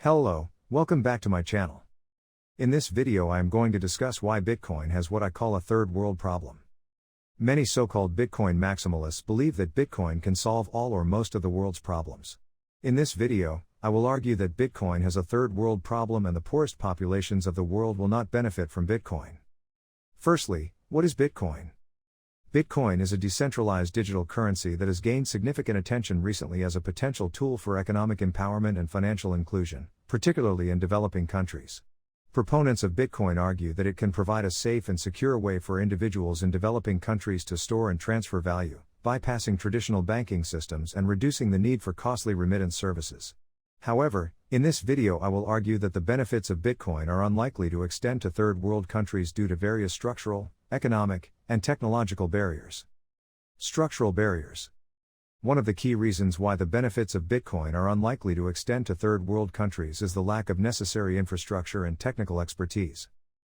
Hello, welcome back to my channel. In this video I am going to discuss why Bitcoin has what I call a third world problem. Many so-called Bitcoin maximalists believe that Bitcoin can solve all or most of the world's problems. In this video, I will argue that Bitcoin has a third world problem and the poorest populations of the world will not benefit from Bitcoin. Firstly, what is Bitcoin? Bitcoin is a decentralized digital currency that has gained significant attention recently as a potential tool for economic empowerment and financial inclusion, particularly in developing countries. Proponents of Bitcoin argue that it can provide a safe and secure way for individuals in developing countries to store and transfer value, bypassing traditional banking systems and reducing the need for costly remittance services. However, in this video I will argue that the benefits of Bitcoin are unlikely to extend to third world countries due to various structural, economic, and technological barriers. Structural barriers. One of the key reasons why the benefits of Bitcoin are unlikely to extend to third world countries is the lack of necessary infrastructure and technical expertise.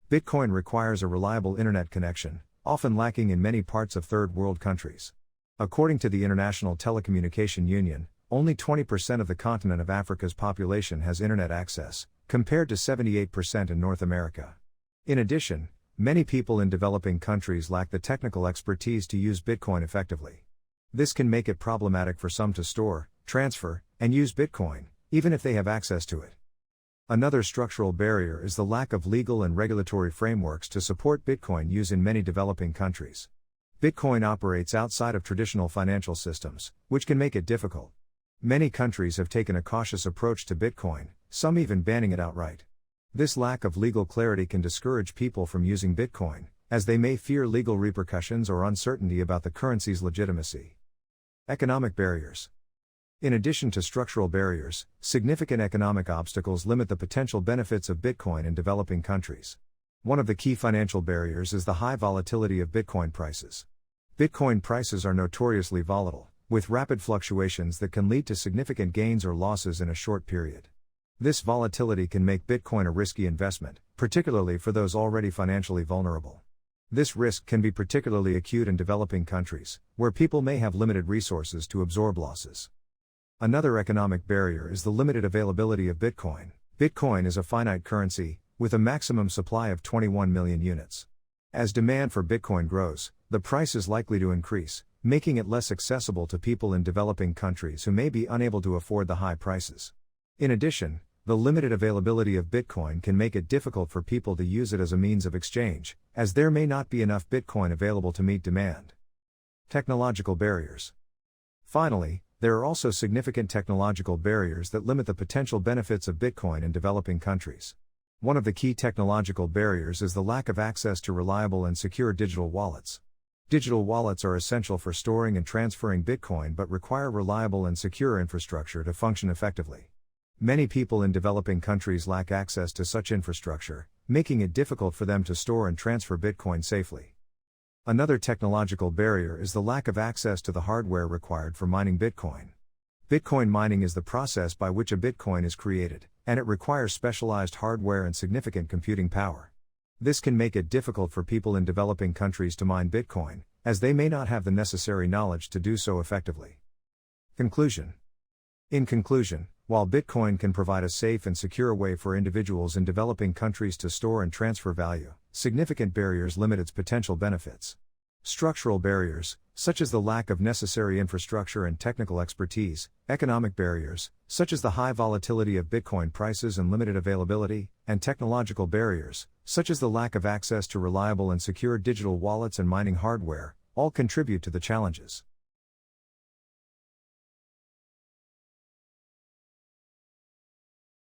Bitcoin requires a reliable internet connection, often lacking in many parts of third world countries. According to the International Telecommunication Union, only 20% of the continent of Africa's population has internet access, compared to 78% in North America. In addition, many people in developing countries lack the technical expertise to use Bitcoin effectively. This can make it problematic for some to store, transfer, and use Bitcoin, even if they have access to it. Another structural barrier is the lack of legal and regulatory frameworks to support Bitcoin use in many developing countries. Bitcoin operates outside of traditional financial systems, which can make it difficult. Many countries have taken a cautious approach to Bitcoin, some even banning it outright. This lack of legal clarity can discourage people from using Bitcoin, as they may fear legal repercussions or uncertainty about the currency's legitimacy. Economic barriers. In addition to structural barriers, significant economic obstacles limit the potential benefits of Bitcoin in developing countries. One of the key financial barriers is the high volatility of Bitcoin prices. Bitcoin prices are notoriously volatile, with rapid fluctuations that can lead to significant gains or losses in a short period. This volatility can make Bitcoin a risky investment, particularly for those already financially vulnerable. This risk can be particularly acute in developing countries, where people may have limited resources to absorb losses. Another economic barrier is the limited availability of Bitcoin. Bitcoin is a finite currency, with a maximum supply of 21 million units. As demand for Bitcoin grows, the price is likely to increase, making it less accessible to people in developing countries who may be unable to afford the high prices. In addition, the limited availability of Bitcoin can make it difficult for people to use it as a means of exchange, as there may not be enough Bitcoin available to meet demand. Technological barriers. Finally, there are also significant technological barriers that limit the potential benefits of Bitcoin in developing countries. One of the key technological barriers is the lack of access to reliable and secure digital wallets. Digital wallets are essential for storing and transferring Bitcoin but require reliable and secure infrastructure to function effectively. Many people in developing countries lack access to such infrastructure, making it difficult for them to store and transfer Bitcoin safely. Another technological barrier is the lack of access to the hardware required for mining Bitcoin. Bitcoin mining is the process by which a Bitcoin is created, and it requires specialized hardware and significant computing power. This can make it difficult for people in developing countries to mine Bitcoin, as they may not have the necessary knowledge to do so effectively. Conclusion. In conclusion, while Bitcoin can provide a safe and secure way for individuals in developing countries to store and transfer value, significant barriers limit its potential benefits. Structural barriers, such as the lack of necessary infrastructure and technical expertise, economic barriers, such as the high volatility of Bitcoin prices and limited availability, and technological barriers, such as the lack of access to reliable and secure digital wallets and mining hardware, all contribute to the challenges.